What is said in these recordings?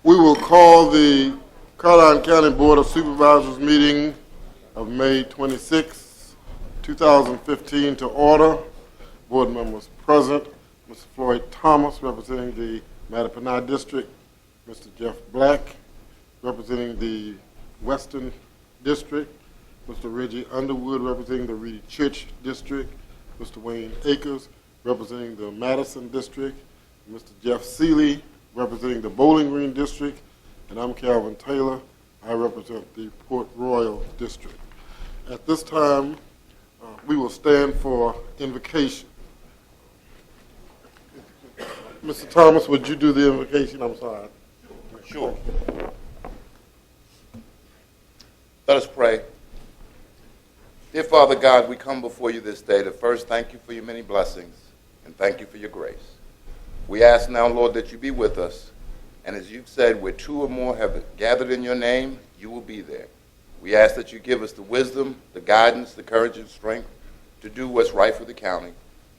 We will call the Caroline County Board of Supervisors meeting of May 26, 2015 to order. Board members present, Mr. Floyd Thomas representing the Mattapani District, Mr. Jeff Black representing the Western District, Mr. Reggie Underwood representing the Reedy Church District, Mr. Wayne Akers representing the Madison District, Mr. Jeff Seeley representing the Bowling Green District, and I'm Calvin Taylor. I represent the Port Royal District. At this time, we will stand for invocation. Mr. Thomas, would you do the invocation? I'm sorry. Sure. Let us pray. Dear Father God, we come before you this day to first thank you for your many blessings and thank you for your grace. We ask now, Lord, that you be with us. And as you've said, where two or more have gathered in your name, you will be there. We ask that you give us the wisdom, the guidance, the courage, and strength to do what's right for the county,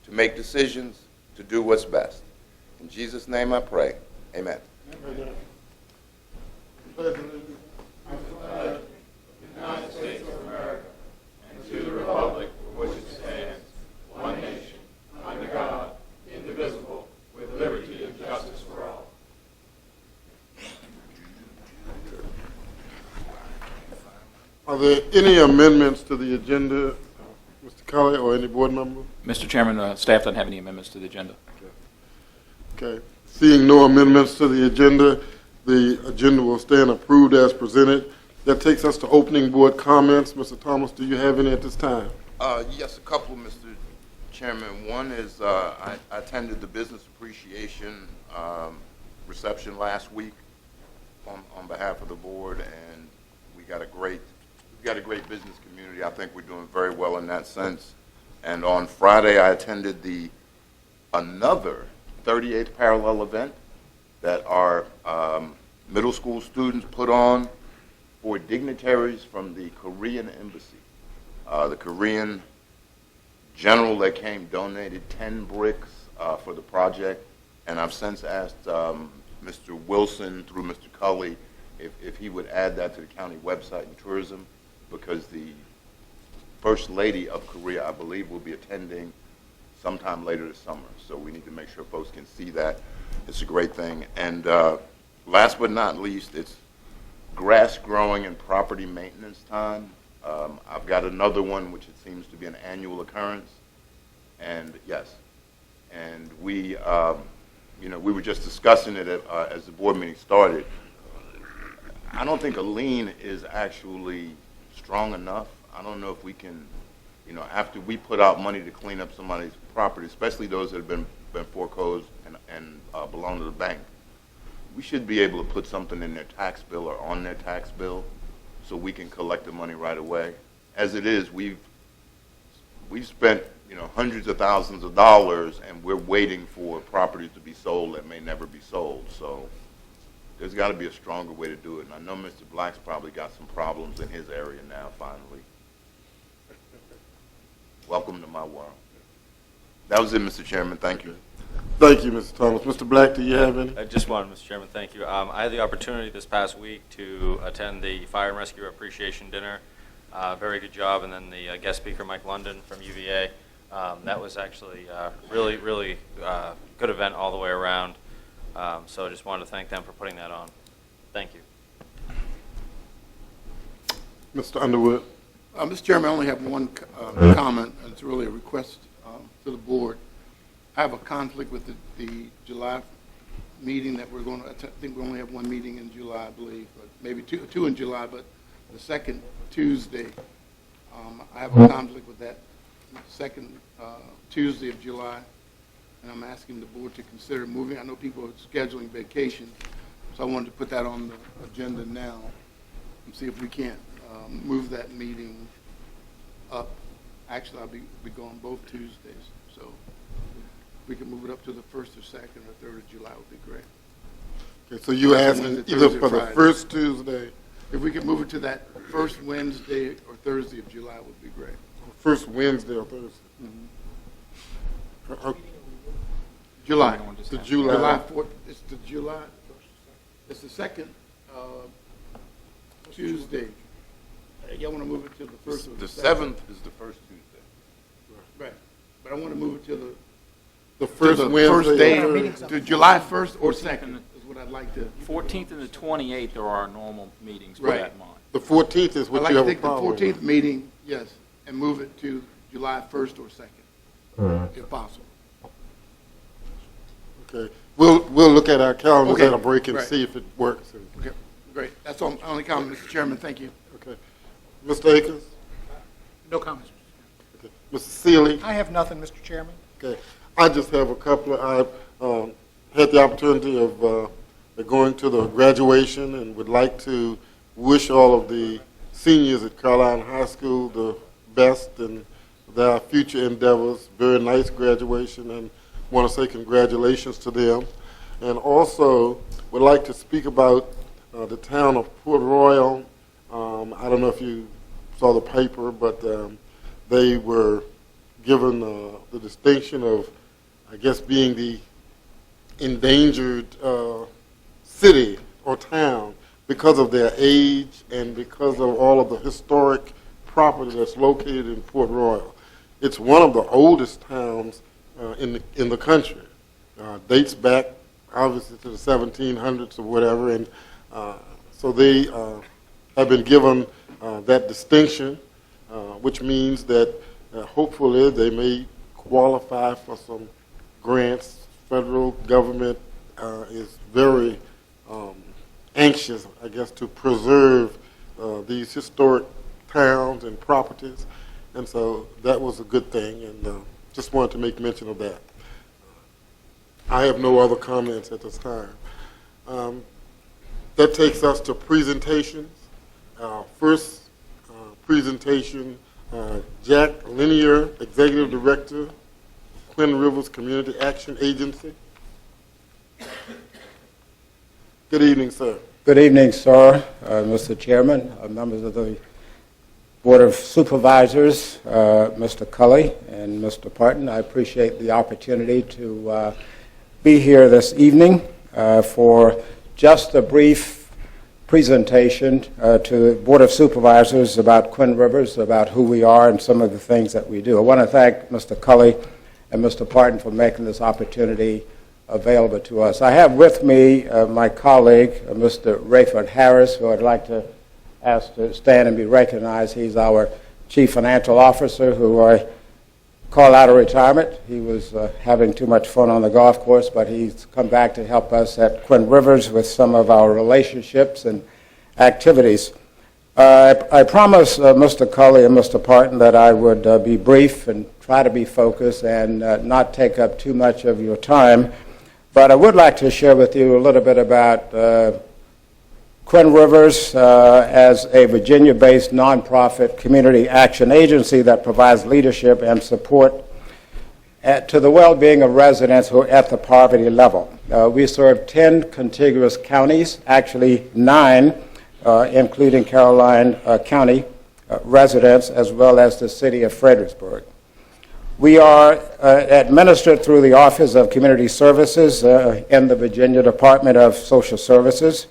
to make decisions, to do what's best. In Jesus' name I pray. Amen. Amen. United States of America, and to the republic for which it stands, one nation, under God, indivisible, with liberty and justice for all. Are there any amendments to the agenda, Mr. Kelly, or any board member? Mr. Chairman, staff doesn't have any amendments to the agenda. Okay. Seeing no amendments to the agenda will stand approved as presented. That takes us to opening board comments. Mr. Thomas, do you have any at this time? Yes, a couple, Mr. Chairman. One is I attended the business appreciation reception last week on behalf of the board, and we've got a great business community. I think we're doing very well in that sense. And on Friday, I attended another 38th parallel event that our middle school students put on for dignitaries from the Korean embassy. The Korean general that came donated 10 bricks for the project, and I've since asked Mr. Wilson through Mr. Cully if he would add that to the county website and tourism, because the First Lady of Korea, I believe, will be attending sometime later this summer. So we need to make sure folks can see that. It's a great thing. And last but not least, it's grass growing and property maintenance time. I've got another one, which it seems to be an annual occurrence. And yes, and we were just discussing it as the board meeting started. I don't think a lien is actually strong enough. I don't know if we can, after we put out money to clean up somebody's property, especially those that have been foreclosed and belong to the bank, we should be able to put something in their tax bill or on their tax bill so we can collect the money right away. As it is, we've spent hundreds of thousands of dollars, and we're waiting for properties to be sold that may never be sold. So there's got to be a stronger way to do it. And I know Mr. Black's probably got some problems in his area now, finally. Welcome to my world. That was it, Mr. Chairman. Thank you. Thank you, Mr. Thomas. Mr. Black, do you have any? Just one, Mr. Chairman. Thank you. I had the opportunity this past week to attend the Fire and Rescue Appreciation Dinner. Very good job. And then the guest speaker, Mike London from UVA. That was actually really, really good event all the way around. So I just wanted to thank them for putting that on. Thank you. Mr. Underwood. Mr. Chairman, I only have one comment, and it's really a request to the board. I have a conflict with the July meeting that we're going to, I think we only have one meeting in July, I believe, but maybe two in July, but the second Tuesday, I have a conflict with that second Tuesday of July, and I'm asking the board to consider moving. I know people are scheduling vacations, so I wanted to put that on the agenda now and see if we can't move that meeting up. Actually, I'll be gone both Tuesdays, so if we can move it up to the 1st or 2nd or 3rd of July would be great. Okay, so you asking either for the first Tuesday? If we could move it to that first Wednesday or Thursday of July would be great. First Wednesday or Thursday? July. The July. July 4th. It's the July. It's the second Tuesday. Y'all want to move it to the first or The second? 7th is the first Tuesday. Right, but I want to move it to The first the Wednesday. first day, or- to July 1st or 2nd is what I'd like to. 14th and the 28th are our normal meetings for Right. that month. The 14th is I'd what like you to have a take the problem with. 14th meeting, yes, and move it to July 1st or 2nd, if possible. Okay, we'll look at our calendars Okay. at a break and Right. see if it works. Okay, great. That's all, my only comment, Mr. Chairman. Thank you. Okay. Mr. Akins? No comments. Okay. Mr. Seeley? I have nothing, Mr. Chairman. Okay. I just have a couple of, I had the opportunity of going to the graduation and would like to wish all of the seniors at Caroline High School the best in their future endeavors. Very nice graduation, and want to say congratulations to them. And also would like to speak about the town of Port Royal. I don't know if you saw the paper, but they were given the distinction of, I guess, being the endangered city or town because of their age and because of all of the historic property that's located in Port Royal. It's one of the oldest towns in the country. Dates back, obviously, to the 1700s or whatever, and so they have been given that distinction, which means that hopefully they may qualify for some grants. Federal government is very anxious, I guess, to preserve these historic towns and properties, and so that was a good thing, and just wanted to make mention of that. I have no other comments at this time. That takes us to presentations. First presentation, Jack Lanier, Executive Director, Quinn Rivers Community Action Agency. Good evening, sir. Good evening, sir, Mr. Chairman, members of the Board of Supervisors, Mr. Cully and Mr. Parton. I appreciate the opportunity to be here this evening for just a brief presentation to the Board of Supervisors about Quinn Rivers, about who we are and some of the things that we do. I want to thank Mr. Cully and Mr. Parton for making this opportunity available to us. I have with me my colleague, Mr. Rayford Harris, who I'd like to ask to stand and be recognized. He's our Chief Financial Officer, who I call out of retirement. He was having too much fun on the golf course, but he's come back to help us at Quinn Rivers with some of our relationships and activities. I promised Mr. Cully and Mr. Parton that I would be brief and try to be focused and not take up too much of your time, but I would like to share with you a little bit about Quinn Rivers as a Virginia-based nonprofit community action agency that provides leadership and support to the well-being of residents who are at the poverty level. We serve 10 contiguous counties, actually 9, including Caroline County residents, as well as the city of Fredericksburg. We are administered through the Office of Community Services in the Virginia Department of Social Services.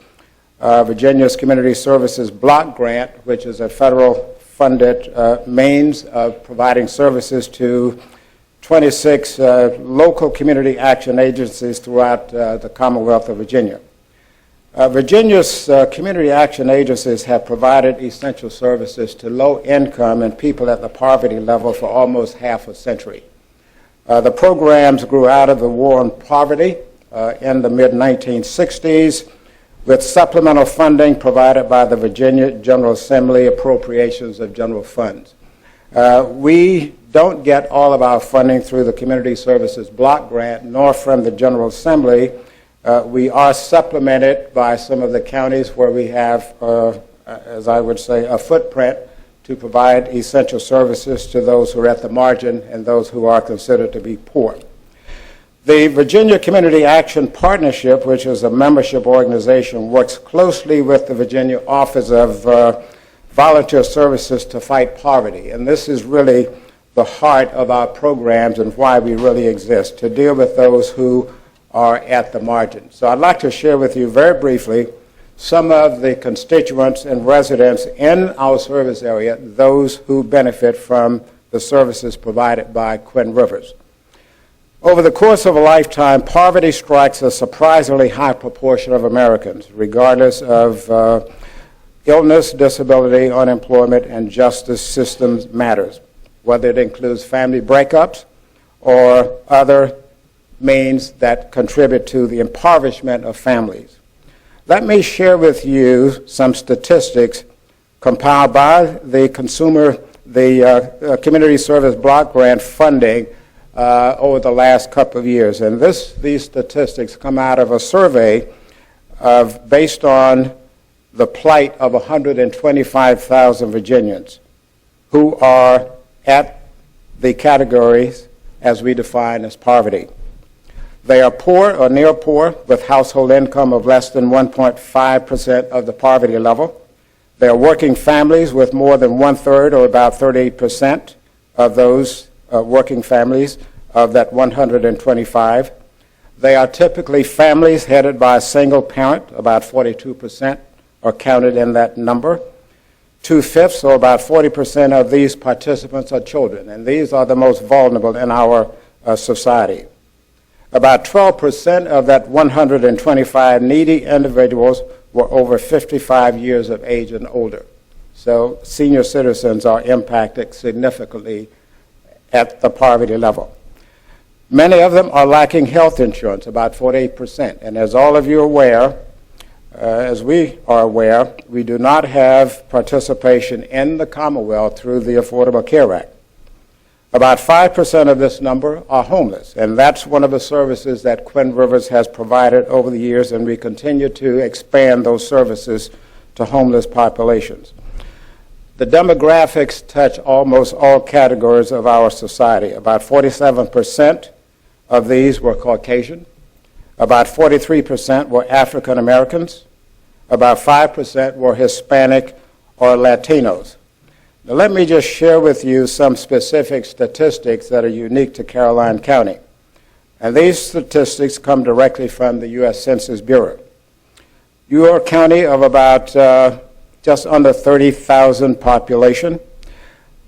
Virginia's Community Services Block Grant, which is a federal-funded means of providing services to 26 local community action agencies throughout the Commonwealth of Virginia. Virginia's community action agencies have provided essential services to low-income and people at the poverty level for almost half a century. The programs grew out of the war on poverty in the mid-1960s, with supplemental funding provided by the Virginia General Assembly appropriations of general funds. We don't get all of our funding through the Community Services Block Grant, nor from the General Assembly. We are supplemented by some of the counties where we have, as I would say, a footprint to provide essential services to those who are at the margin and those who are considered to be poor. The Virginia Community Action Partnership, which is a membership organization, works closely with the Virginia Office of Volunteer Services to fight poverty. And this is really the heart of our programs and why we really exist, to deal with those who are at the margin. So I'd like to share with you very briefly some of the constituents and residents in our service area, those who benefit from the services provided by Twin Rivers. Over the course of a lifetime, poverty strikes a surprisingly high proportion of Americans, regardless of illness, disability, unemployment, and justice systems matters, whether it includes family breakups or other means that contribute to the impoverishment of families. Let me share with you some statistics compiled by the Community Service Block Grant funding over the last couple of years. And these statistics come out of a survey based on the plight of 125,000 Virginians who are at the categories as we define as poverty. They are poor or near poor with household income of less than 1.5% of the poverty level. They are working families with more than 1/3 or about 38% of those working families of that 125. They are typically families headed by a single parent, about 42% are counted in that number. 2/5, or about 40% of these participants are children, and these are the most vulnerable in our society. About 12% of that 125 needy individuals were over 55 years of age and older. So senior citizens are impacted significantly at the poverty level. Many of them are lacking health insurance, about 48%. And as all of you are aware, as we are aware, we do not have participation in the Commonwealth through the Affordable Care Act. About 5% of this number are homeless, and that's one of the services that Twin Rivers has provided over the years, and we continue to expand those services to homeless populations. The demographics touch almost all categories of our society. About 47% of these were Caucasian. About 43% were African Americans. About 5% were Hispanic or Latinos. Now, let me just share with you some specific statistics that are unique to Caroline County. And these statistics come directly from the U.S. Census Bureau. Your county of about just under 30,000 population.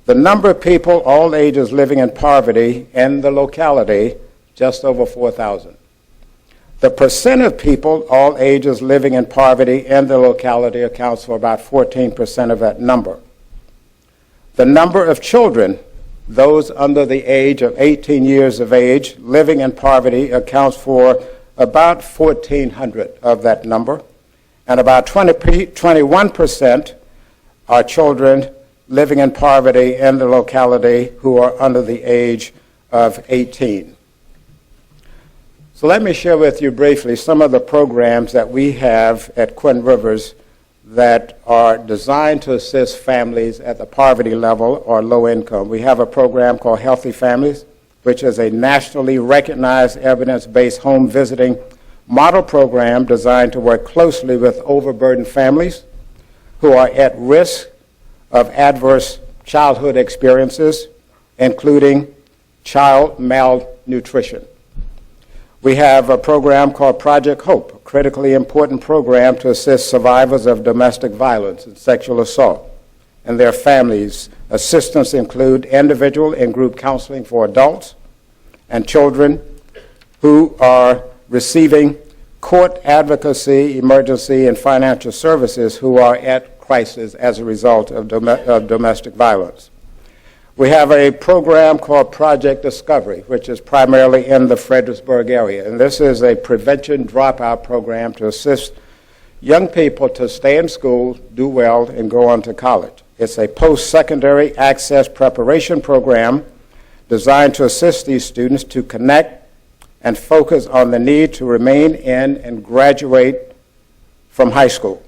The number of people, all ages, living in poverty in the locality, just over 4,000. The percent of people, all ages, living in poverty in the locality accounts for about 14% of that number. The number of children, those under the age of 18 years of age, living in poverty accounts for about 1,400 of that number. And about 21% are children living in poverty in the locality who are under the age of 18. So let me share with you briefly some of the programs that we have at Twin Rivers that are designed to assist families at the poverty level or low income. We have a program called Healthy Families, which is a nationally recognized evidence-based home visiting model program designed to work closely with overburdened families who are at risk of adverse childhood experiences, including child malnutrition. We have a program called Project Hope, a critically important program to assist survivors of domestic violence and sexual assault and their families. Assistance include individual and group counseling for adults and children who are receiving court advocacy, emergency, and financial services who are at crisis as a result of domestic violence. We have a program called Project Discovery, which is primarily in the Fredericksburg area. And this is a prevention dropout program to assist young people to stay in school, do well, and go on to college. It's a post-secondary access preparation program designed to assist these students to connect and focus on the need to remain in and graduate from high school.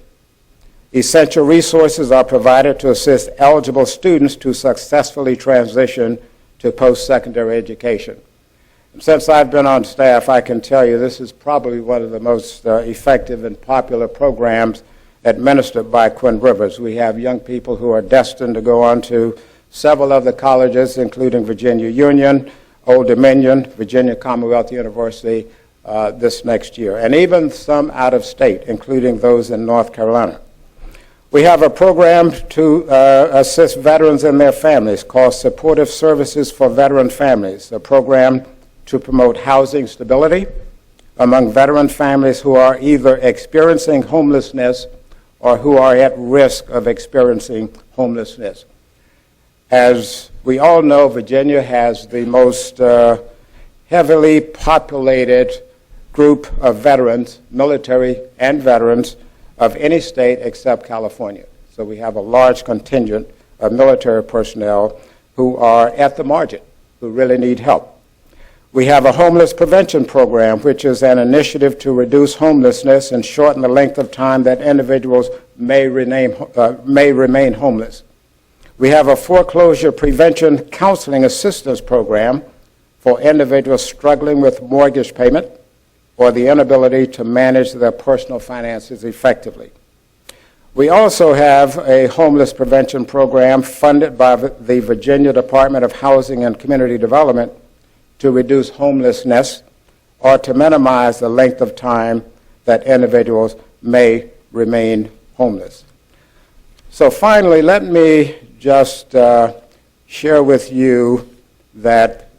Essential resources are provided to assist eligible students to successfully transition to post-secondary education. And since I've been on staff, I can tell you this is probably one of the most effective and popular programs administered by Twin Rivers. We have young people who are destined to go on to several of the colleges, including Virginia Union, Old Dominion, Virginia Commonwealth University, this next year, and even some out of state, including those in North Carolina. We have a program to assist veterans and their families called Supportive Services for Veteran Families, a program to promote housing stability among veteran families who are either experiencing homelessness or who are at risk of experiencing homelessness. As we all know, Virginia has the most heavily populated group of veterans, military and veterans, of any state except California. So we have a large contingent of military personnel who are at the margin, who really need help. We have a homeless prevention program, which is an initiative to reduce homelessness and shorten the length of time that individuals may remain homeless. We have a foreclosure prevention counseling assistance program for individuals struggling with mortgage payment or the inability to manage their personal finances effectively. We also have a homeless prevention program funded by the Virginia Department of Housing and Community Development to reduce homelessness or to minimize the length of time that individuals may remain homeless. So finally, let me just share with you that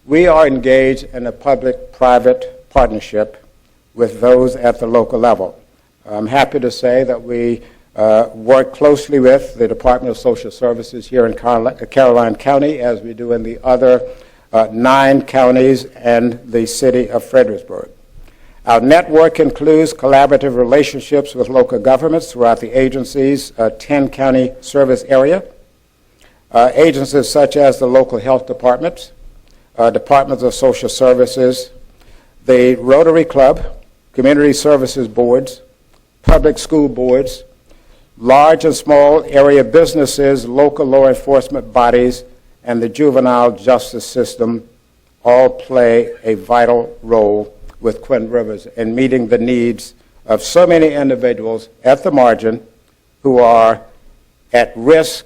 we are engaged in a public-private partnership with those at the local level. I'm happy to say that we work closely with the Department of Social Services here in Caroline County, as we do in the other 9 counties and the city of Fredericksburg. Our network includes collaborative relationships with local governments throughout the agency's 10-county service area. Agencies such as the local health departments, departments of social services, the Rotary Club, community services boards, public school boards, large and small area businesses, local law enforcement bodies, and the juvenile justice system all play a vital role with Quinn Rivers in meeting the needs of so many individuals at the margin who are at risk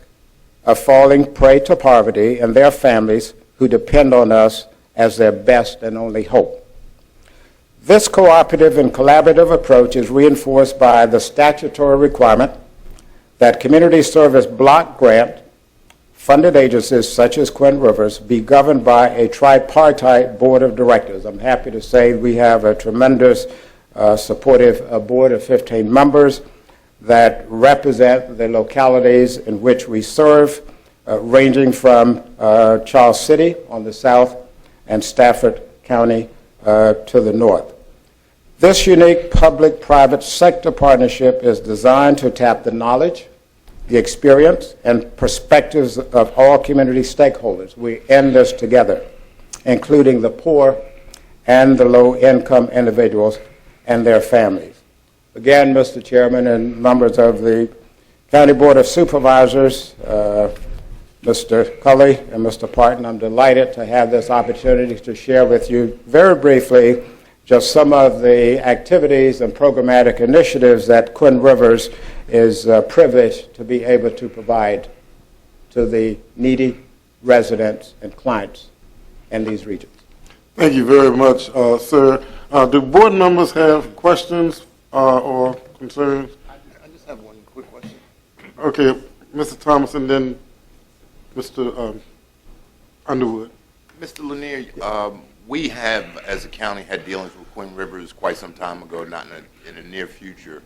of falling prey to poverty and their families who depend on us as their best and only hope. This cooperative and collaborative approach is reinforced by the statutory requirement that community service block grant funded agencies such as Quinn Rivers be governed by a tripartite board of directors. I'm happy to say we have a tremendous supportive board of 15 members that represent the localities in which we serve, ranging from Charles City on the south and Stafford County to the north. This unique public-private sector partnership is designed to tap the knowledge, the experience, and perspectives of all community stakeholders. We're in this together, including the poor and the low-income individuals and their families. Again, Mr. Chairman and members of the County Board of Supervisors, Mr. Cully and Mr. Parton, I'm delighted to have this opportunity to share with you very briefly just some of the activities and programmatic initiatives that Quinn Rivers is privileged to be able to provide to the needy residents and clients in these regions. Thank you very much, sir. Do board members have questions or concerns? I just have one quick question. Okay, Mr. Thomas and then Mr. Underwood. Mr. Lanier, we have, as a county, had dealings with Quinn Rivers quite some time ago, not in the near future,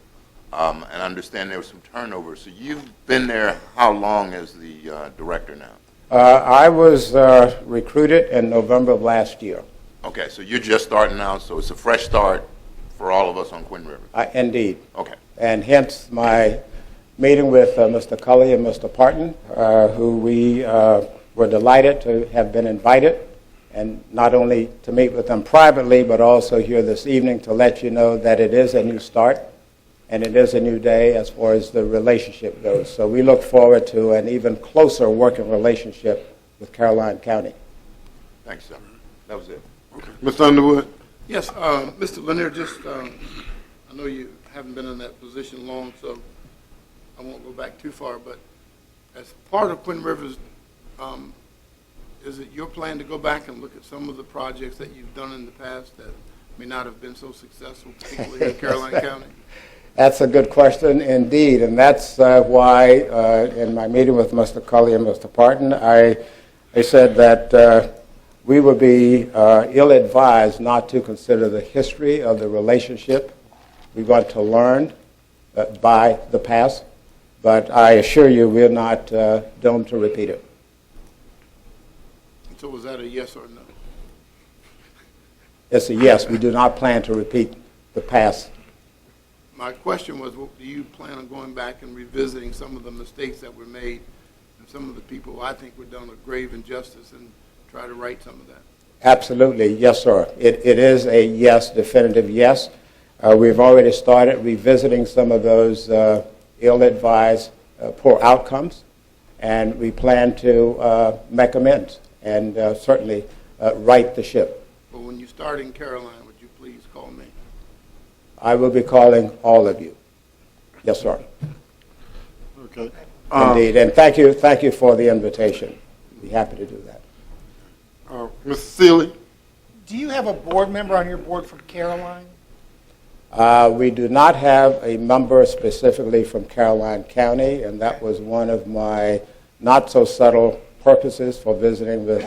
and I understand there was some turnover. So you've been there how long as the director now? I was recruited in November of last year. Okay, so you're just starting out, so it's a fresh start for all of us on Quinn River. Indeed. Okay. And hence my meeting with Mr. Cully and Mr. Parton, who we were delighted to have been invited, and not only to meet with them privately, but also here this evening to let you know that it is a new start and it is a new day as far as the relationship goes. So we look forward to an even closer working relationship with Caroline County. Thanks, sir. That was it. Okay. Mr. Underwood? Yes, Mr. Lanier, just, I know you haven't been in that position long, so I won't go back too far, but as part of Quinn Rivers, is it your plan to go back and look at some of the projects that you've done in the past that may not have been so successful, particularly here in Caroline County? That's a good question indeed, and that's why in my meeting with Mr. Cully and Mr. Parton, I said that we would be ill-advised not to consider the history of the relationship. We want to learn by the past, but I assure you we're not doomed to repeat it. So was that a yes or no? It's a yes. We do not plan to repeat the past. My question was, do you plan on going back and revisiting some of the mistakes that were made and some of the people I think were done a grave injustice and try to right some of that? Absolutely, yes, sir. It is a yes, definitive yes. We've already started revisiting some of those ill-advised poor outcomes, and we plan to make amends and certainly right the ship. But when you start in Caroline, would you please call me? I will be calling all of you. Yes, sir. Okay. Indeed, and thank you for the invitation. Be happy to do that. Mr. Seeley? Do you have a board member on your board from Caroline? We do not have a member specifically from Caroline County, and that was one of my not-so-subtle purposes for visiting with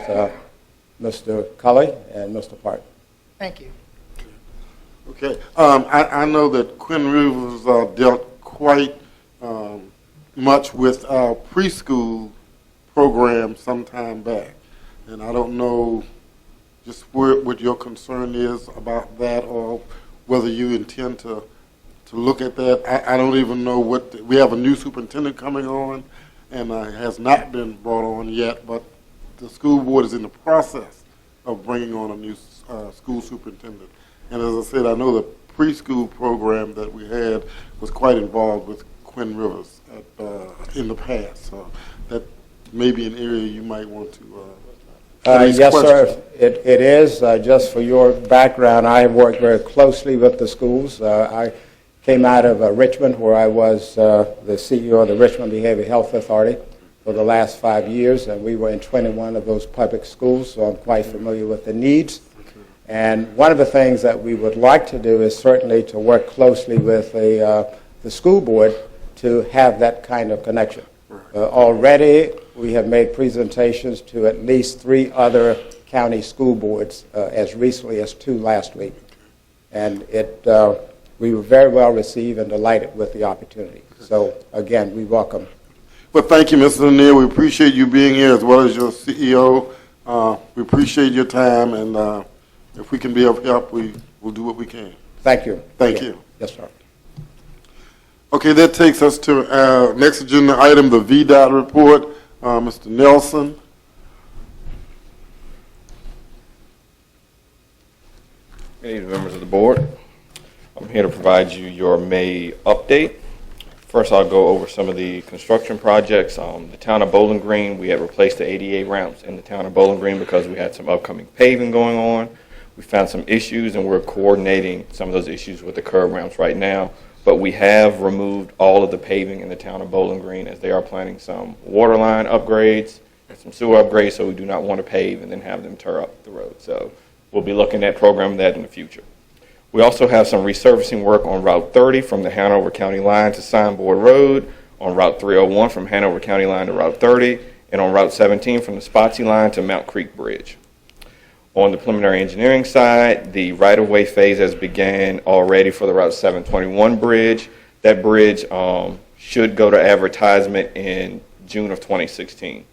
Mr. Cully and Mr. Parton. Thank you. Okay. I know that Quinn Rivers dealt quite much with our preschool program some time back. And I don't know just what your concern is about that or whether you intend to look at that. I don't even know we have a new superintendent coming on and has not been brought on yet, but the school board is in the process of bringing on a new school superintendent. And as I said, I know the preschool program that we had was quite involved with Quinn Rivers in the past. So that may be an area you might want to yes, sir. It is. Just for your background, I have worked very closely with the schools. I came out of Richmond, where I was the CEO of the Richmond Behavioral Health Authority for the last 5 years, and we were in 21 of those public schools, so I'm quite familiar with the needs. And one of the things that we would like to do is certainly to work closely with the school board to have that kind of connection. Already, we have made presentations to at least 3 other county school boards as recently as 2 last week. And we were very well received and delighted with the opportunity. So, again, we welcome. Well, thank you, Mr. Lanier. We appreciate you being here as well as your CEO. We appreciate your time, and if we can be of help, we will do what we can. Thank you. Thank you. Yes, sir. Okay, that takes us to our next agenda item, the VDOT report. Mr. Nelson. Good evening, members of the board. I'm here to provide you your May update. First, I'll go over some of the construction projects. The town of Bowling Green, we had replaced the ADA ramps in the town of Bowling Green because we had some upcoming paving going on. We found some issues, and we're coordinating some of those issues with the curb ramps right now. But we have removed all of the paving in the town of Bowling Green as they are planning some water line upgrades and some sewer upgrades, so we do not want to pave and then have them tear up the road. So we'll be looking at programming that in the future. We also have some resurfacing work on Route 30 from the Hanover County line to Signboard Road, on Route 301 from Hanover County line to Route 30, and on Route 17 from the Spotsy line to Mount Creek Bridge. On the preliminary engineering side, the right-of-way phase has began already for the Route 721 bridge. That bridge should go to advertisement in June of 2016.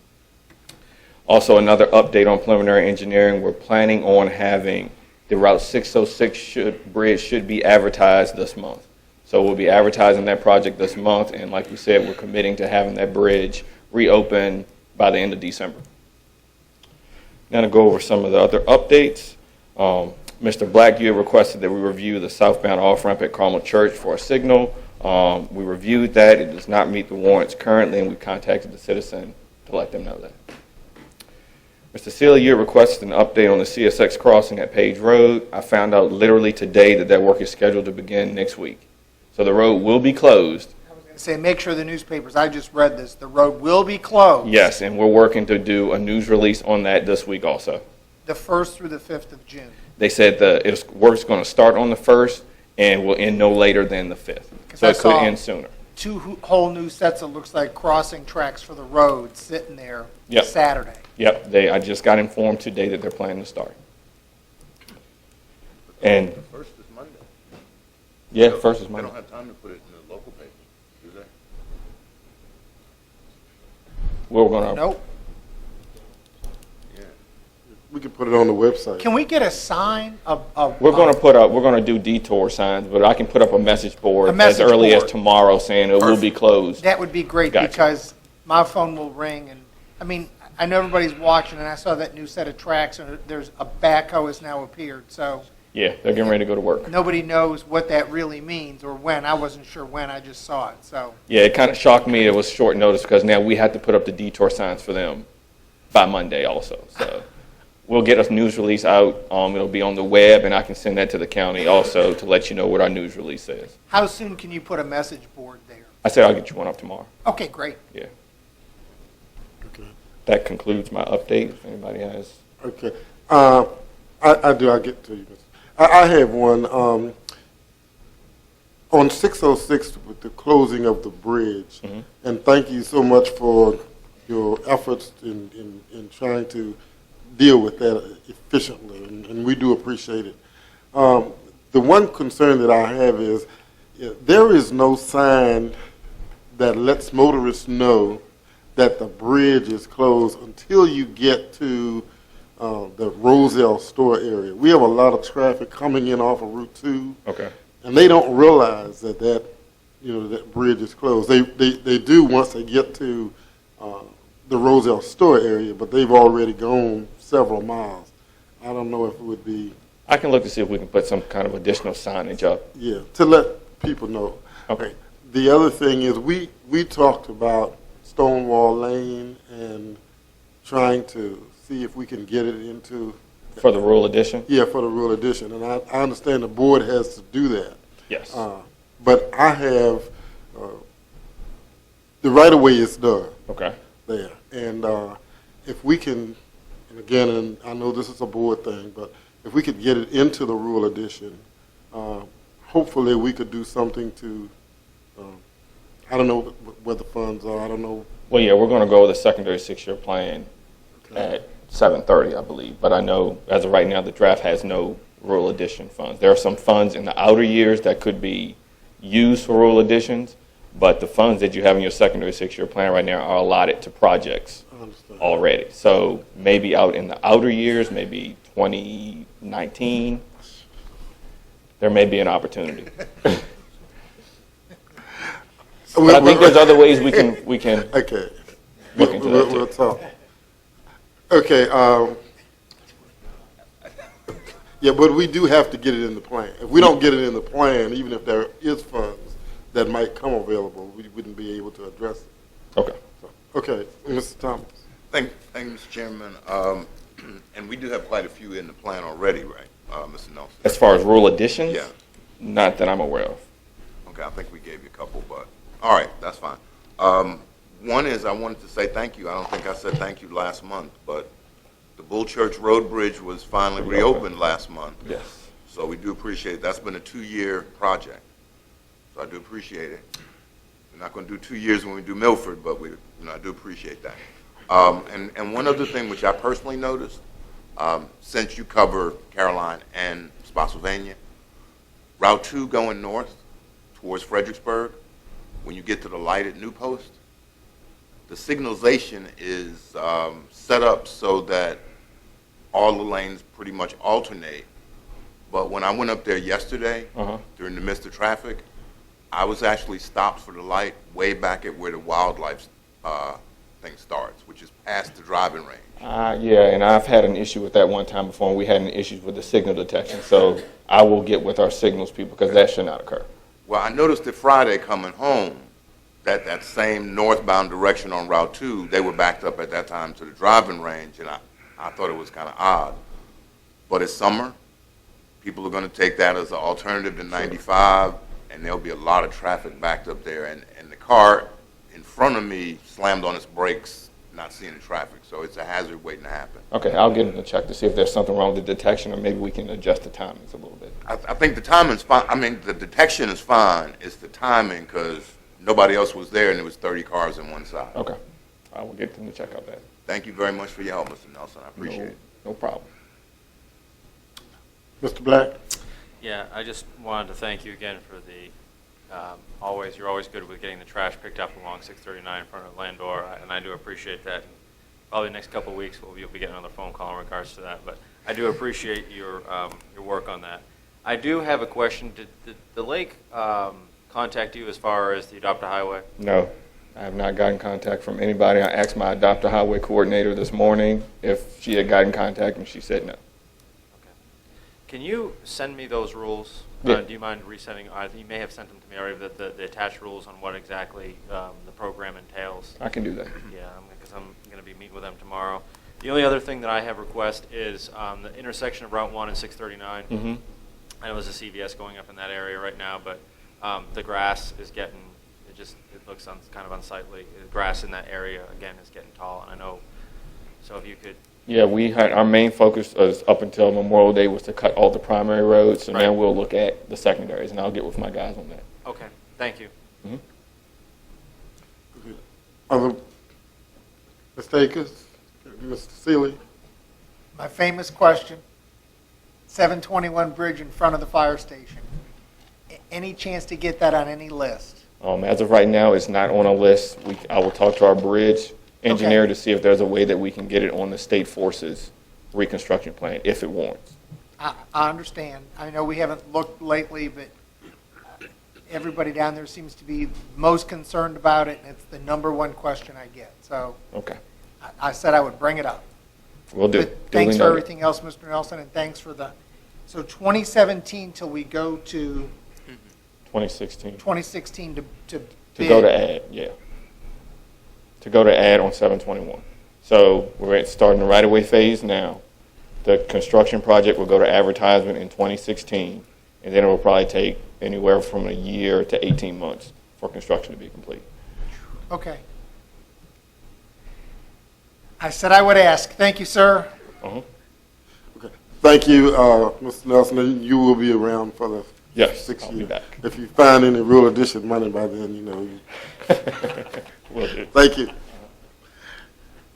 Also, another update on preliminary engineering, we're planning on having the Route 606 bridge should be advertised this month. So we'll be advertising that project this month, and like we said, we're committing to having that bridge reopen by the end of December. Now to go over some of the other updates. Mr. Black, you had requested that we review the southbound off-ramp at Carmel Church for a signal. We reviewed that. It does not meet the warrants currently, and we contacted the citizen to let them know that. Mr. Seeley, you had requested an update on the CSX crossing at Page Road. I found out literally today that that work is scheduled to begin next week. So the road will be closed. I was going to say, make sure the newspapers, I just read this, the road will be closed. Yes, and we're working to do a news release on that this week also. The 1st through the 5th of June. They said work's going to start on the 1st and will end no later than the 5th. 'Cause So I it could saw end sooner. two whole new sets of, looks like crossing tracks for the road sitting there Yep. Saturday. Yep, I just got informed today that they're planning to start. And, First is Monday. yeah, 1st is They Monday. don't have time to put it in the local papers, do they? We're going to, Nope. Yeah. We can put it on the website. Can we get a sign of? we're going to we're going to do detour signs, but I can put up a message board A message as early as board. tomorrow saying it will be closed. That would be great, Gotcha. because my phone will ring, and, I mean, I know everybody's watching, and I saw that new set of tracks, and there's a backhoe has now appeared, so Yeah, they're getting ready to go to work. nobody knows what that really means, or when. I wasn't sure when, I just saw it, so. Yeah, it kind of shocked me. It was short notice because now we have to put up the detour signs for them by Monday also. So we'll get a news release out. It'll be on the web, and I can send that to the county also to let you know what our news release says. How soon can you put a message board there? I said I'll get you one up tomorrow. Okay, great. Yeah. Okay. That concludes my update. If anybody has. Okay. I do. I'll get to you. I have one. On 606 with the closing of the bridge, and thank you so much for your efforts in trying to deal with that efficiently, and we do appreciate it. The one concern that I have is there is no sign that lets motorists know that the bridge is closed until you get to the Roselle store area. We have a lot of traffic coming in off of Route 2, Okay. and they don't realize that that bridge is closed. They do once they get to the Roselle store area, but they've already gone several miles. I don't know if it would be, I can look to see if we can put some kind of additional signage up. yeah, to let people know. Okay. The other thing is we talked about Stonewall Lane and trying to see if we can get it into, For the rural edition? yeah, for the rural edition. And I understand the board has to do that. Yes. But I have, the right-of-way is done Okay. there. And if we can, and again, and I know this is a board thing, but if we could get it into the rural edition, hopefully we could do something to, I don't know where the funds are, I don't know. Well, yeah, we're going to go with a secondary 6-year plan at 7:30, I believe. But I know as of right now, the draft has no rural addition funds. There are some funds in the outer years that could be used for rural additions, but the funds that you have in your secondary 6-year plan right now are allotted to projects I understand. already. So maybe out in the outer years, maybe 2019, there may be an opportunity. But I think there's other ways we can Okay. look into that too. We'll talk. Okay, yeah, but we do have to get it in the plan. If we don't get it in the plan, even if there is funds that might come available, we wouldn't be able to address it. Okay. So, okay, Mr. Thomas. Thank you, Mr. Chairman. And we do have quite a few in the plan already, right, Mr. Nelson? As far as rural additions? Yeah. Not that I'm aware of. Okay, I think we gave you a couple, but, all right, that's fine. One is I wanted to say thank you. I don't think I said thank you last month, but the Bull Church Road Bridge was finally reopened last month. Yes. So we do appreciate it. That's been a 2-year project. So I do appreciate it. We're not going to do 2 years when we do Milford, but I do appreciate that. And one other thing which I personally noticed, since you cover Caroline and Spotsylvania, Route 2 going north towards Fredericksburg, when you get to the light at New Post, the signalization is set up so that all the lanes pretty much alternate. But when I went up there yesterday, during the midst of traffic, I was actually stopped for the light way back at where the wildlife thing starts, which is past the driving range. Yeah, and I've had an issue with that one time before, and we had an issue with the signal detection. So I will get with our signals people because that should not occur. Well, I noticed that Friday coming home, that same northbound direction on Route 2, they were backed up at that time to the driving range, and I thought it was kind of odd. But it's summer. People are going to take that as an alternative to 95, and there'll be a lot of traffic backed up there. And the car in front of me slammed on its brakes not seeing the traffic. So it's a hazard waiting to happen. Okay, I'll get them to check to see if there's something wrong with the detection, or maybe we can adjust the timings a little bit. I think the timing's fine. I mean, the detection is fine. It's the timing because nobody else was there and there was 30 cars on one side. Okay, I will get them to check out that. Thank you very much for your help, Mr. Nelson. I appreciate it. No problem. Mr. Black? Yeah, I just wanted to thank you again for the, you're always good with getting the trash picked up along 639 in front of Landor, and I do appreciate that. Probably the next couple of weeks, you'll be getting another phone call in regards to that, but I do appreciate your work on that. I do have a question. Did the lake contact you as far as the Adopt a Highway? No, I have not gotten contact from anybody. I asked my Adopt a Highway coordinator this morning if she had gotten contact, and she said no. Can you send me those rules? Yeah. Do you mind resending? You may have sent them to me already, the attached rules on what exactly the program entails. I can do that. Yeah, because I'm going to be meeting with them tomorrow. The only other thing that I have request is the intersection of Route 1 and 639. Mm-hmm. I know there's a CVS going up in that area right now, but the grass is getting, it looks kind of unsightly. The grass in that area, again, is getting tall, and I know, so if you could. Yeah, we had our main focus was up until Memorial Day was to cut all the primary roads, so Right. now we'll look at the secondaries, and I'll get with my guys on that. Okay, thank you. Other, Mr. Akers? Mr. Seeley? My famous question, 721 bridge in front of the fire station. Any chance to get that on any list? As of right now, it's not on a list. I will talk to our bridge engineer Okay. to see if there's a way that we can get it on the state forces reconstruction plan, if it warrants. I understand. I know we haven't looked lately, but everybody down there seems to be most concerned about it, and it's the number one question I get. So Okay, I said I would bring it up. we'll do. But thanks for everything else, Mr. Nelson, and thanks for so 2017 till we go to 2016. 2016 to To bid. go to ad, yeah. To go to ad on 721. So we're starting the right-of-way phase now. The construction project will go to advertisement in 2016, and then it will probably take anywhere from a year to 18 months for construction to be complete. Okay. I said I would ask. Thank you, sir. Uh-huh. Okay. Thank you, Mr. Nelson. And you will be around for the Yes, 6 I'll years. be back. If you find any rural addition money by then, you know. Will do. Thank you.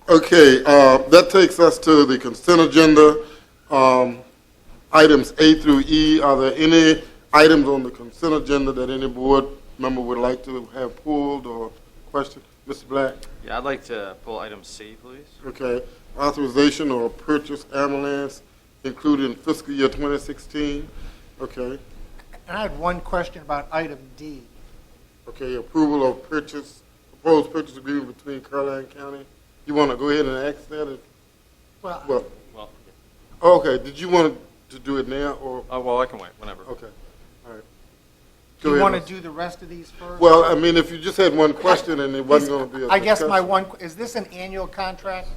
Okay, that takes us to the consent agenda. Items A through E, are there any items on the consent agenda that any board member would like to have pulled or questioned? Mr. Black? Yeah, I'd like to pull item C, please. Okay, authorization or purchase ambulance included in fiscal year 2016. Okay, And I had one question about item D. okay, approval of purchase, proposed purchase agreement between Caroline County. You want to go ahead and ask that? Well, Well, okay, did you want to do it now or? Well, I can wait, whenever. Okay, all right. do Go you ahead, want to Mr. do the rest of these first? Well, I mean, if you just had one question and it wasn't going to be a I guess my discussion. is this an annual contract?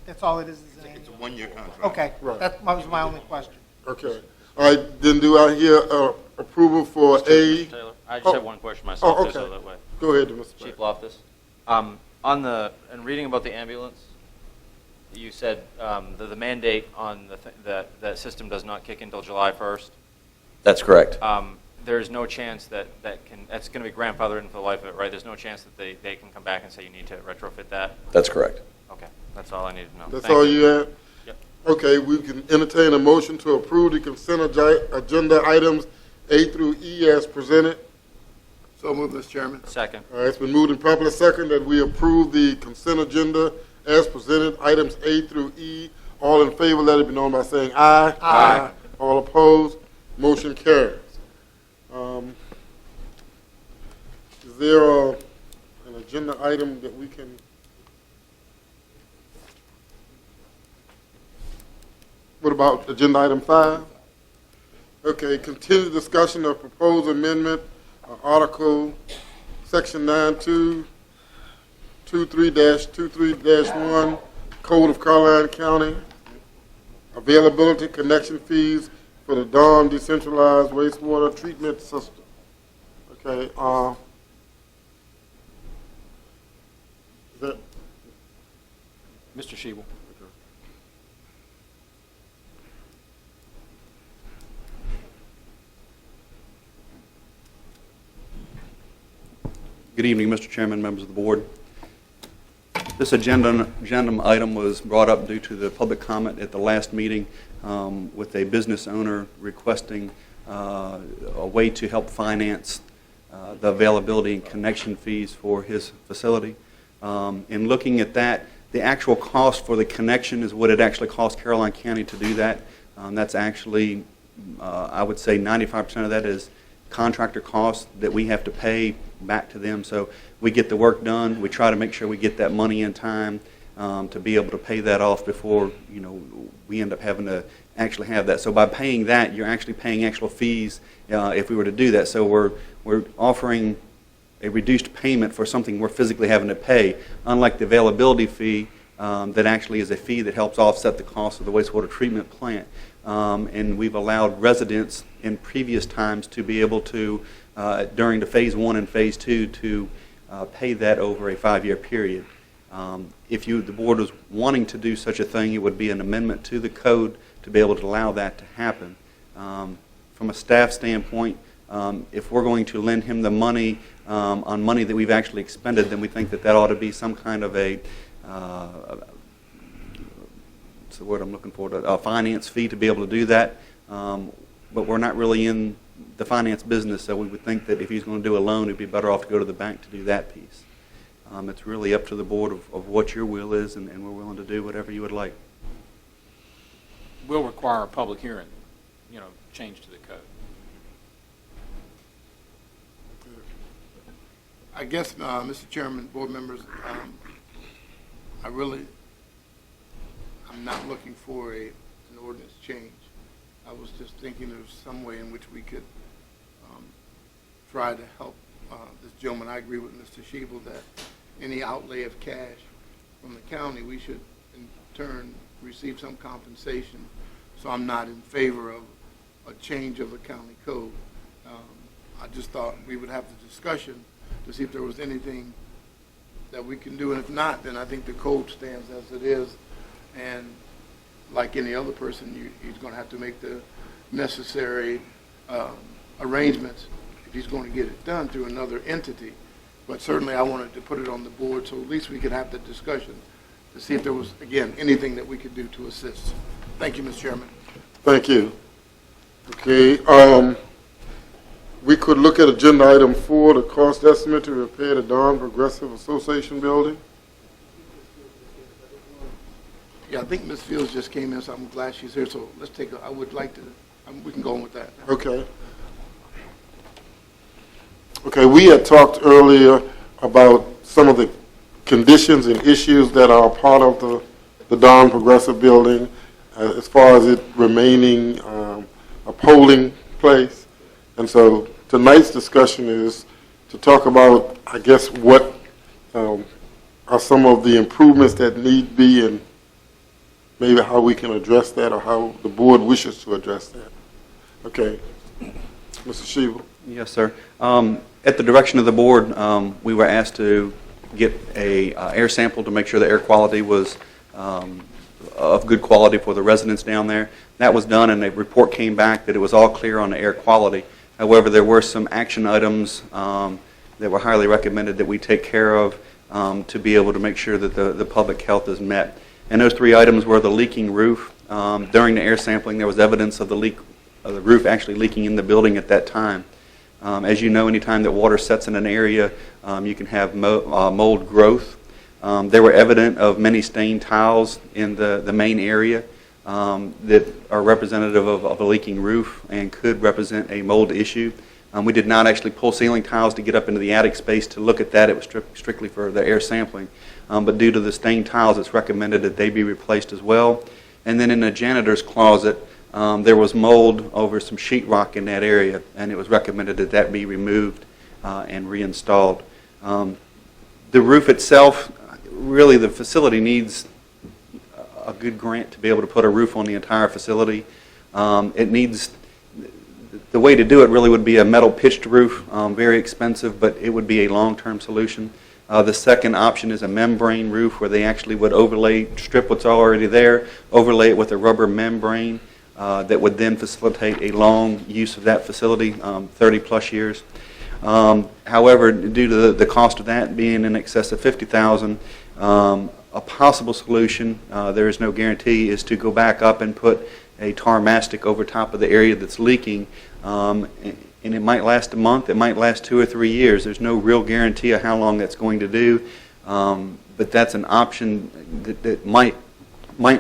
That's all it is an It's a annual? one-year contract. Okay, Right. that was my only question. Okay, all right, then do I hear approval for A? Taylor, I just Oh. have one question myself, Oh, just so okay. that way. Go ahead, Mr. Chief Black. Loftus, in reading about the ambulance, you said the mandate on that system does not kick in until July 1st. That's correct. There's no chance that's going to be grandfathered in for the life of it, right? There's no chance that they can come back and say you need to retrofit that? That's correct. Okay, that's all I needed to know. That's Thank all you had? Yep. Okay, we can entertain a motion to approve the consent agenda items A through E as presented. So moved, Mr. Chairman. Second. All right, it's been moved and properly second that we approve the consent agenda as presented, items A through E. All in favor, let it be known by saying aye. Aye. All opposed, motion carries. Is there an agenda item that we can? What about agenda item 5? Okay, continue discussion of proposed amendment, article, section 9223-23-1, Code of Caroline County, availability connection fees for the Dawn Decentralized Wastewater Treatment System. Okay, is that, Mr. Shebel. Good evening, Mr. Chairman, members of the board. This agenda item was brought up due to the public comment at the last meeting with a business owner requesting a way to help finance the availability and connection fees for his facility. In looking at that, the actual cost for the connection is what it actually costs Caroline County to do that. That's actually, I would say 95% of that is contractor costs that we have to pay back to them. So we get the work done. We try to make sure we get that money in time to be able to pay that off before, you know, we end up having to actually have that. So by paying that, you're actually paying actual fees if we were to do that. So we're offering a reduced payment for something we're physically having to pay, unlike the availability fee that actually is a fee that helps offset the cost of the wastewater treatment plant. And we've allowed residents in previous times to be able to, during the Phase 1 and Phase 2, to pay that over a 5-year period. If the board was wanting to do such a thing, it would be an amendment to the code to be able to allow that to happen. From a staff standpoint, if we're going to lend him the money on money that we've actually expended, then we think that ought to be some kind of a what's the word I'm looking for, a finance fee to be able to do that. But we're not really in the finance business, so we would think that if he's going to do a loan, it'd be better off to go to the bank to do that piece. It's really up to the board of what your will is, and we're willing to do whatever you would like. Will require a public hearing, you know, change to the code. I guess, Mr. Chairman, board members, I'm not looking for an ordinance change. I was just thinking of some way in which we could try to help this gentleman. I agree with Mr. Shebel that any outlay of cash from the county, we should in turn receive some compensation. So I'm not in favor of a change of the county code. I just thought we would have the discussion to see if there was anything that we can do, and if not, then I think the code stands as it is, and like any other person, he's going to have to make the necessary arrangements if he's going to get it done through another entity. But certainly I wanted to put it on the board so at least we could have the discussion to see if there was, again, anything that we could do to assist. Thank you, Mr. Chairman. Thank you. Okay, we could look at agenda item 4, the cost estimate to repair the Don Progressive Association building. Yeah, I think Ms. Fields just came in, so I'm glad she's here. So let's take I would like to, we can go on with that. Okay. Okay, we had talked earlier about some of the conditions and issues that are part of the Don Progressive building as far as it remaining a polling place. And so tonight's discussion is to talk about, I guess, what are some of the improvements that need to be and maybe how we can address that or how the board wishes to address that. Okay. Mr. Shebel. Yes, sir. At the direction of the board, we were asked to get a air sample to make sure the air quality was of good quality for the residents down there. That was done, and a report came back that it was all clear on the air quality. However, there were some action items that were highly recommended that we take care of to be able to make sure that the public health is met. And those 3 items were the leaking roof. During the air sampling, there was evidence of the roof actually leaking in the building at that time. As you know, anytime that water sets in an area, you can have mold growth. There were evident of many stained tiles in the main area that are representative of a leaking roof and could represent a mold issue. We did not actually pull ceiling tiles to get up into the attic space to look at that. It was strictly for the air sampling. But due to the stained tiles, it's recommended that they be replaced as well. And then in the janitor's closet, there was mold over some sheetrock in that area, and it was recommended that that be removed and reinstalled. The roof itself, really the facility needs a good grant to be able to put a roof on the entire facility. It needs, the way to do it really would be a metal pitched roof, very expensive, but it would be a long-term solution. The second option is a membrane roof where they actually would strip what's already there, overlay it with a rubber membrane that would then facilitate a long use of that facility, 30-plus years. However, due to the cost of that being in excess of $50,000, a possible solution, there is no guarantee, is to go back up and put a tar mastic over top of the area that's leaking, and it might last a month, it might last 2 or 3 years. There's no real guarantee of how long that's going to do, but that's an option that might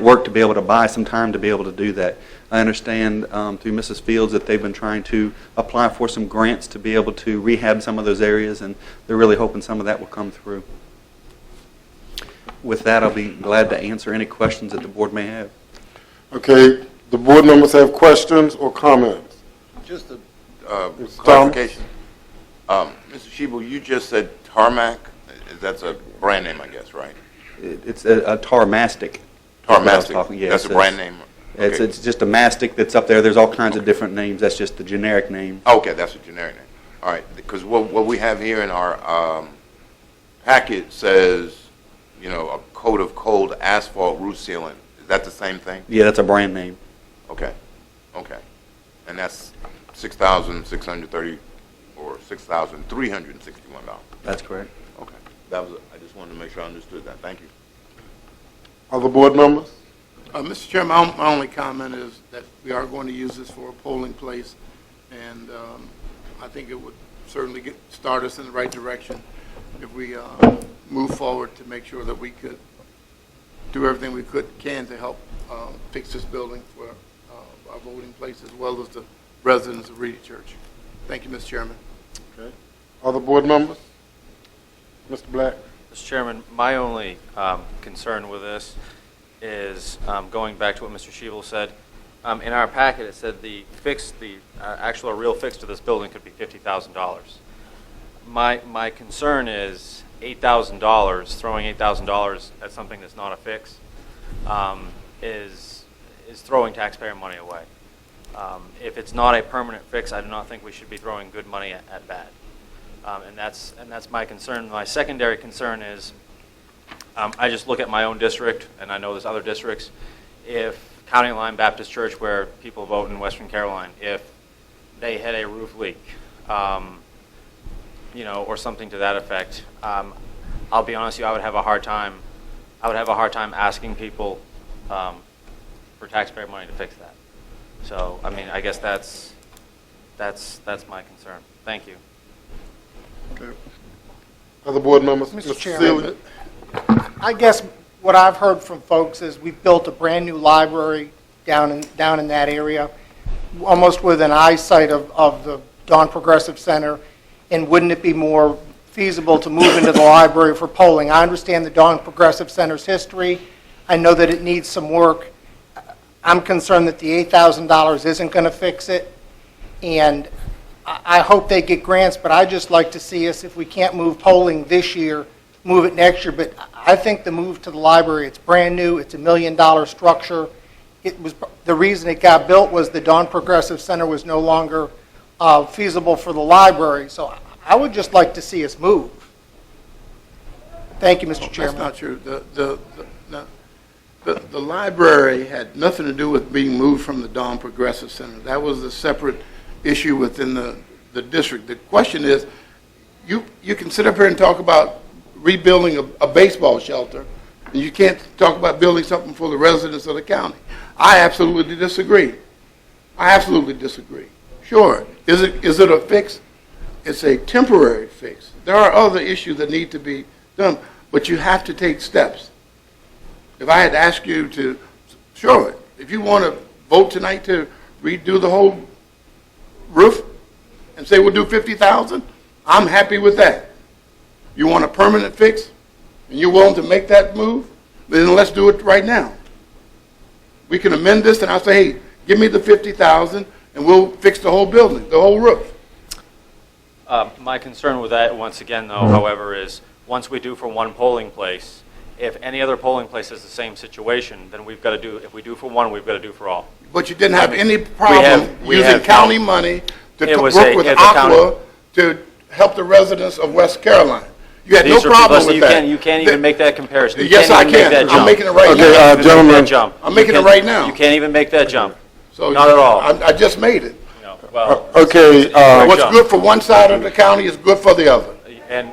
work to be able to buy some time to be able to do that. I understand through Mrs. Fields that they've been trying to apply for some grants to be able to rehab some of those areas, and they're really hoping some of that will come through. With that, I'll be glad to answer any questions that the board may have. Okay, the board members have questions or comments? Just a Mr. clarification. Mr. Shebel, you just said tarmac. That's a brand name, I guess, right? It's a tar mastic. Tar mastic. Yeah, That's a brand name. Okay. It's just a mastic that's up there. There's all kinds of different names. That's just the generic name. Okay, that's a generic name. All right, because what we have here in our packet says, you know, a coat of cold asphalt roof sealant. Is that the same thing? Yeah, that's a brand name. Okay, okay. And that's $6,630 or $6,361. That's correct. Okay, that was. I just wanted to make sure I understood that. Thank you. Other board members? Mr. Chairman, my only comment is that we are going to use this for a polling place, and I think it would certainly start us in the right direction if we move forward to make sure that we could do everything we can to help fix this building for our voting place as well as the residents of Reedy Church. Thank you, Mr. Chairman. Okay. Other board members? Mr. Black? Mr. Chairman, my only concern with this is going back to what Mr. Shebel said. In our packet, it said the actual real fix to this building could be $50,000. My concern is $8,000, throwing $8,000 at something that's not a fix, is throwing taxpayer money away. If it's not a permanent fix, I do not think we should be throwing good money at bad. And that's my concern. My secondary concern is I just look at my own district, and I know there's other districts. If County Line Baptist Church, where people vote in Western Carolina, if they had a roof leak, you know, or something to that effect, I'll be honest with you, I would have a hard time asking people for taxpayer money to fix that. So, I mean, I guess that's my concern. Thank you. Okay. Other board members? Mr. Seeley? Chairman, I guess what I've heard from folks is we've built a brand-new library down in that area, almost within eyesight of the Dawn Progressive Center, and wouldn't it be more feasible to move into the library for polling? I understand the Dawn Progressive Center's history. I know that it needs some work. I'm concerned that the $8,000 isn't going to fix it, and I hope they get grants, but I'd just like to see us, if we can't move polling this year, move it next year. But I think the move to the library, it's brand new, it's $1 million structure. It was, the reason it got built was the Dawn Progressive Center was no longer feasible for the library. So I would just like to see us move. Thank you, Mr. Chairman. That's not true. The library had nothing to do with being moved from the Dawn Progressive Center. That was a separate issue within the district. The question is, you can sit up here and talk about rebuilding a baseball shelter, and you can't talk about building something for the residents of the county. I absolutely disagree. I absolutely disagree. Sure. Is it a fix? It's a temporary fix. There are other issues that need to be done, but you have to take steps. If I had asked you to, sure, if you want to vote tonight to redo the whole roof and say we'll do $50,000, I'm happy with that. You want a permanent fix and you're willing to make that move, then let's do it right now. We can amend this and I'll say, hey, give me the $50,000 and we'll fix the whole building, the whole roof. My concern with that, once again, though, however, is once we do for one polling place, if any other polling place is the same situation, then we've got to do, if we do for one, we've got to do for all. But you didn't have any problem using county money to work with Aqua to help the residents of West Carolina. You had no These are problem people- with that. You can't even make that comparison. You Yes, can't I even make can. that I'm jump. making it right Okay, now. You can't even make gentlemen. that jump. I'm You making it can't- right now. You can't even make that jump. So Not at all. I just made it. No, well, Okay, Great What's jump. good for one side of the county is good for the other. and